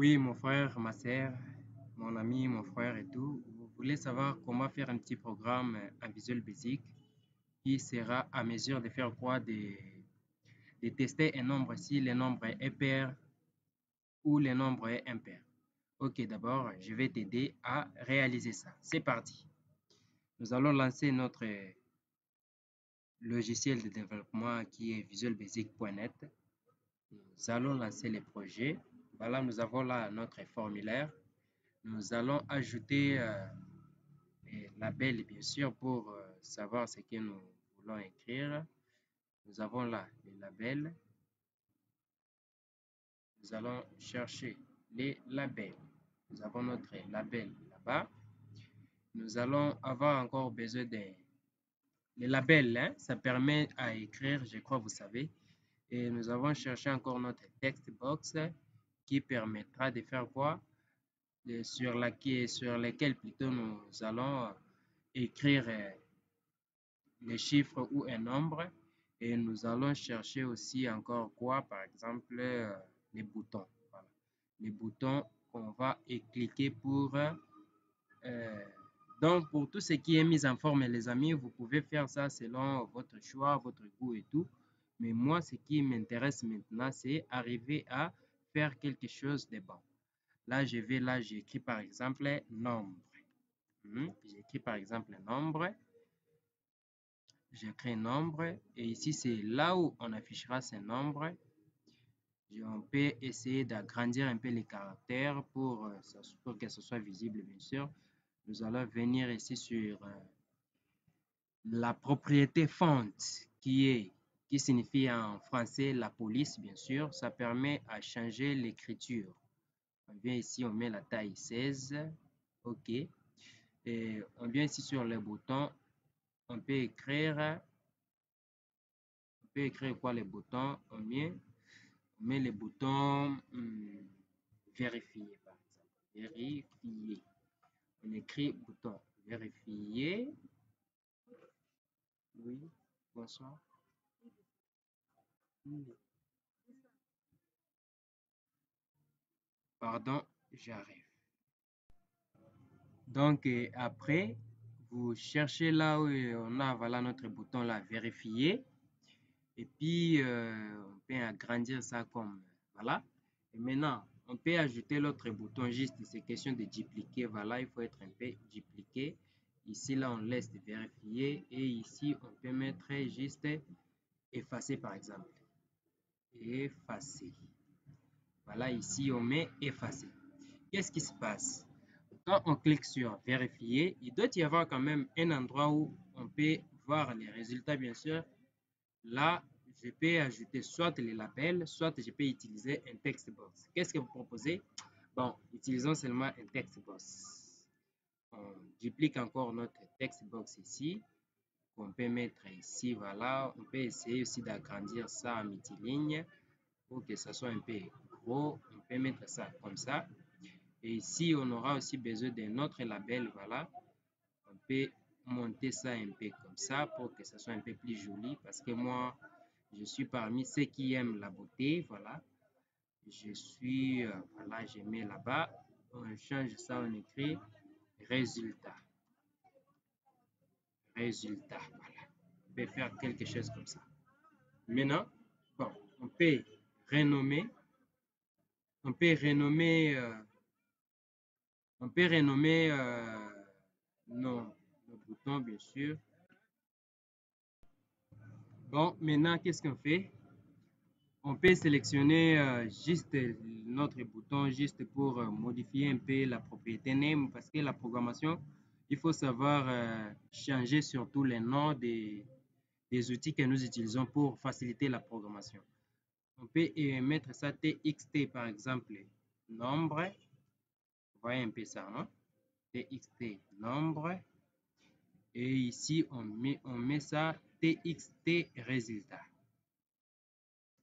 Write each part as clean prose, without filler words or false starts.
Oui, mon frère, ma sœur, mon ami, mon frère et tout, vous voulez savoir comment faire un petit programme en Visual Basic qui sera à mesure de faire quoi? De tester un nombre si le nombre est pair ou le nombre est impair. Ok, d'abord, je vais t'aider à réaliser ça. C'est parti. Nous allons lancer notre logiciel de développement qui est visualbasic.net. Nous allons lancer les projets. Voilà, nous avons là notre formulaire. Nous allons ajouter les labels, bien sûr, pour savoir ce que nous voulons écrire. Nous avons là les labels. Nous allons chercher les labels. Nous avons notre label là-bas. Nous allons avoir encore besoin des labels. Hein, ça permet à écrire, je crois, vous savez. Et nous avons cherché encore notre text box qui permettra de faire quoi? Sur lesquels plutôt nous allons écrire les chiffres ou un nombre. Et nous allons chercher aussi encore quoi? Par exemple, les boutons. Voilà. Les boutons qu'on va cliquer pour... donc, pour tout ce qui est mis en forme, les amis, vous pouvez faire ça selon votre choix, votre goût et tout. Mais moi, ce qui m'intéresse maintenant, c'est arriver à faire quelque chose de bon. Là, j'écris par exemple nombre. J'écris par exemple nombre. J'écris nombre et ici, c'est là où on affichera ces nombres. On peut essayer d'agrandir un peu les caractères pour que ce soit visible, bien sûr. Nous allons venir ici sur la propriété font qui signifie en français la police, bien sûr. Ça permet à changer l'écriture. On vient ici, on met la taille 16. OK. Et on vient ici sur le bouton. On peut écrire quoi les boutons? On met les boutons vérifier, par exemple. Vérifier. On écrit bouton vérifier. Oui, bonsoir. Pardon, j'arrive. Donc, après, vous cherchez là où on a voilà, notre bouton là, vérifier. Et puis, on peut agrandir ça comme, voilà. Et maintenant, on peut ajouter l'autre bouton juste, c'est question de dupliquer. Voilà, il faut être un peu dupliqué. Ici, là, on laisse vérifier. Et ici, on peut mettre juste effacer, par exemple. Effacer. Voilà, ici, on met effacer. Qu'est-ce qui se passe? Quand on clique sur vérifier, il doit y avoir quand même un endroit où on peut voir les résultats, bien sûr. Là, je peux ajouter soit les labels, soit je peux utiliser un text box. Qu'est-ce que vous proposez? Bon, utilisons seulement un text box. On duplique encore notre text box ici, qu'on peut mettre ici, voilà. On peut essayer aussi d'agrandir ça en multiligne pour que ça soit un peu gros. On peut mettre ça comme ça. Et ici, on aura aussi besoin d'un autre label, voilà. On peut monter ça un peu comme ça pour que ça soit un peu plus joli parce que moi, je suis parmi ceux qui aiment la beauté, voilà. Je suis, voilà, je mets là-bas. On change ça, on écrit résultat. Résultat, voilà. On peut faire quelque chose comme ça. Maintenant, bon, on peut renommer. On peut renommer, non, le bouton, bien sûr. Bon, maintenant, qu'est-ce qu'on fait? On peut sélectionner juste notre bouton juste pour modifier un peu la propriété name parce que la programmation, il faut savoir changer surtout les noms des outils que nous utilisons pour faciliter la programmation. On peut mettre ça TXT par exemple, nombre. Vous voyez un peu ça, non? TXT, nombre. Et ici, on met ça TXT résultat.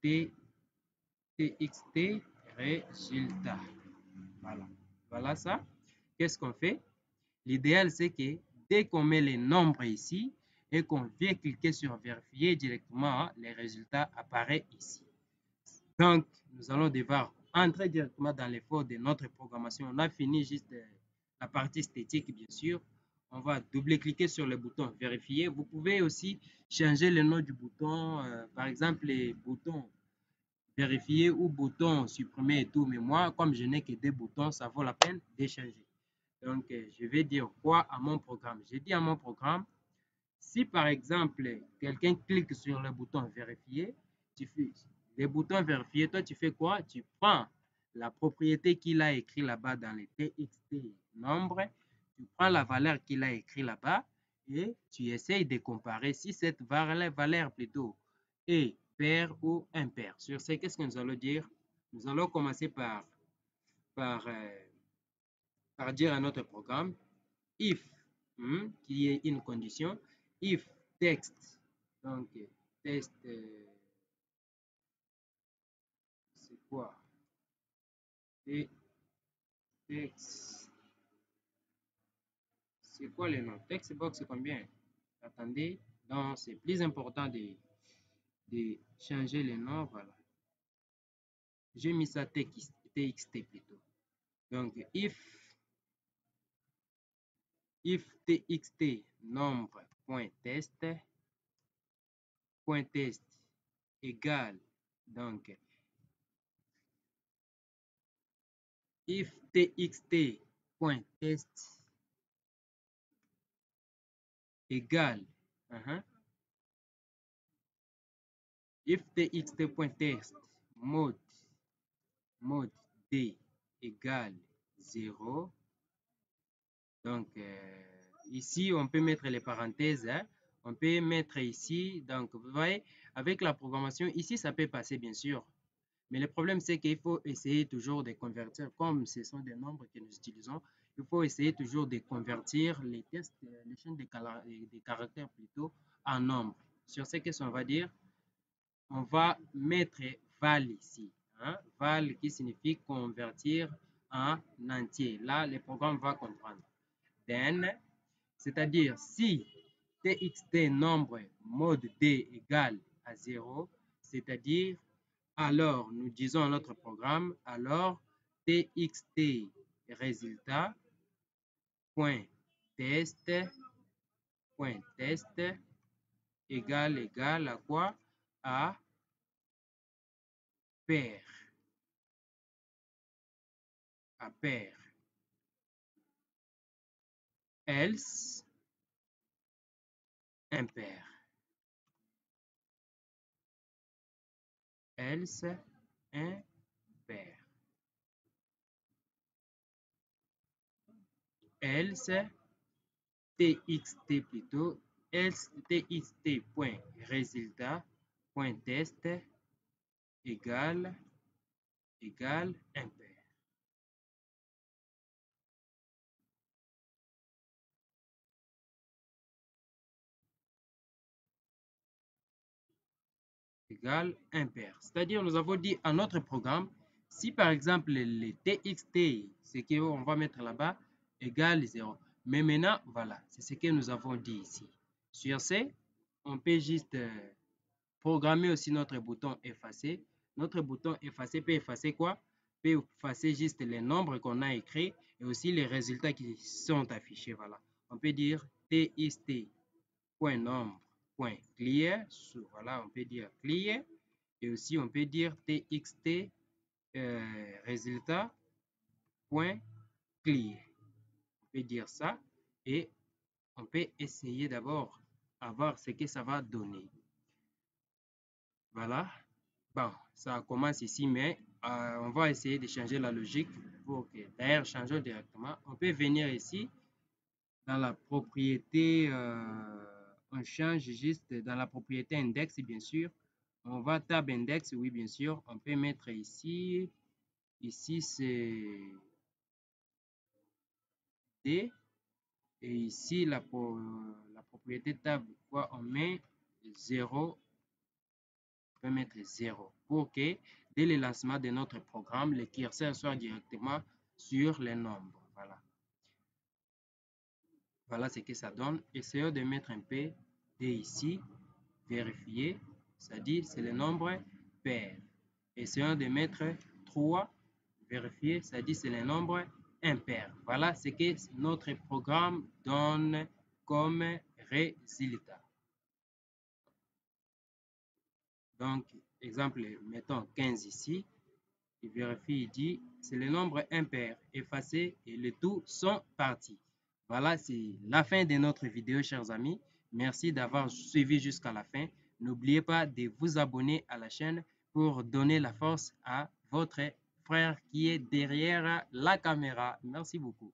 TXT résultat. Voilà. Voilà ça. Qu'est-ce qu'on fait? L'idéal, c'est que dès qu'on met les nombres ici et qu'on vient cliquer sur vérifier directement, les résultats apparaissent ici. Donc, nous allons devoir entrer directement dans l'effort de notre programmation. On a fini juste la partie esthétique, bien sûr. On va double-cliquer sur le bouton vérifier. Vous pouvez aussi changer le nom du bouton, par exemple les boutons vérifier ou bouton supprimer et tout. Mais moi, comme je n'ai que deux boutons, ça vaut la peine de changer. Donc, je vais dire quoi à mon programme? J'ai dit à mon programme, si par exemple, quelqu'un clique sur le bouton vérifier, tu fais le bouton vérifier, toi tu fais quoi? Tu prends la propriété qu'il a écrit là-bas dans les TXT nombre, tu prends la valeur qu'il a écrit là-bas et tu essayes de comparer si cette valeur plutôt est paire ou impair. Sur ce, qu'est-ce que nous allons dire? Nous allons commencer par, euh, par dire à notre programme if, qui est une condition, if text, donc test, c'est quoi? Text, c'est quoi le nom? Textbox, c'est combien? Attendez, donc c'est plus important de changer le nom, voilà. J'ai mis ça TXT plutôt. Donc, if txt nombre.test égale, donc, if txt.test égale, if txt.test mode d égale 0, donc ici on peut mettre les parenthèses, on peut mettre ici, donc vous voyez, avec la programmation, ici ça peut passer bien sûr, mais le problème c'est qu'il faut essayer toujours de convertir, comme ce sont des nombres que nous utilisons, il faut essayer toujours de convertir les tests, les chaînes de caractères plutôt, en nombres. Sur ce, qu'est-ce qu'on va dire? On va mettre val ici, val qui signifie convertir en entier. Là, le programme va comprendre. Then, c'est-à-dire si txt nombre mode d égale à 0, c'est-à-dire alors nous disons à notre programme, alors txt résultat point test égale à quoi? À pair, à pair. Else impair. Else impair. Else txt plutôt, else txt.résultat.test égale impair. Égale impair. C'est-à-dire, nous avons dit à notre programme, si par exemple les txt, ce qu'on va mettre là-bas, égale 0. Mais maintenant, voilà, c'est ce que nous avons dit ici. Sur ce, on peut juste programmer aussi notre bouton effacer. Notre bouton effacer peut effacer quoi? Peut effacer juste les nombres qu'on a écrits et aussi les résultats qui sont affichés. Voilà. On peut dire txt.nombre.clear. Voilà, on peut dire clear. Et aussi, on peut dire txt résultat.clear. On peut dire ça et on peut essayer d'abord à voir ce que ça va donner. Voilà. Bon, ça commence ici, mais on va essayer de changer la logique pour que, d'ailleurs, changeons directement. On peut venir ici dans la propriété, on change juste dans la propriété index, bien sûr. On va tab index, oui, bien sûr. On peut mettre ici, c'est D, et ici la propriété tab, quoi, on met 0. On peut mettre 0 pour que dès le lancement de notre programme, le curseur soit directement sur les nombres. Voilà. Voilà ce que ça donne. Essayons de mettre un P D ici. Vérifier. C'est-à-dire c'est le nombre pair. Essayons de mettre 3 vérifier, ça dit c'est les nombres impairs. Voilà ce que notre programme donne comme résultat. Donc, exemple, mettons 15 ici. Il vérifie, il dit, c'est le nombre impair effacé et les tout sont partis. Voilà, c'est la fin de notre vidéo, chers amis. Merci d'avoir suivi jusqu'à la fin. N'oubliez pas de vous abonner à la chaîne pour donner la force à votre frère qui est derrière la caméra. Merci beaucoup.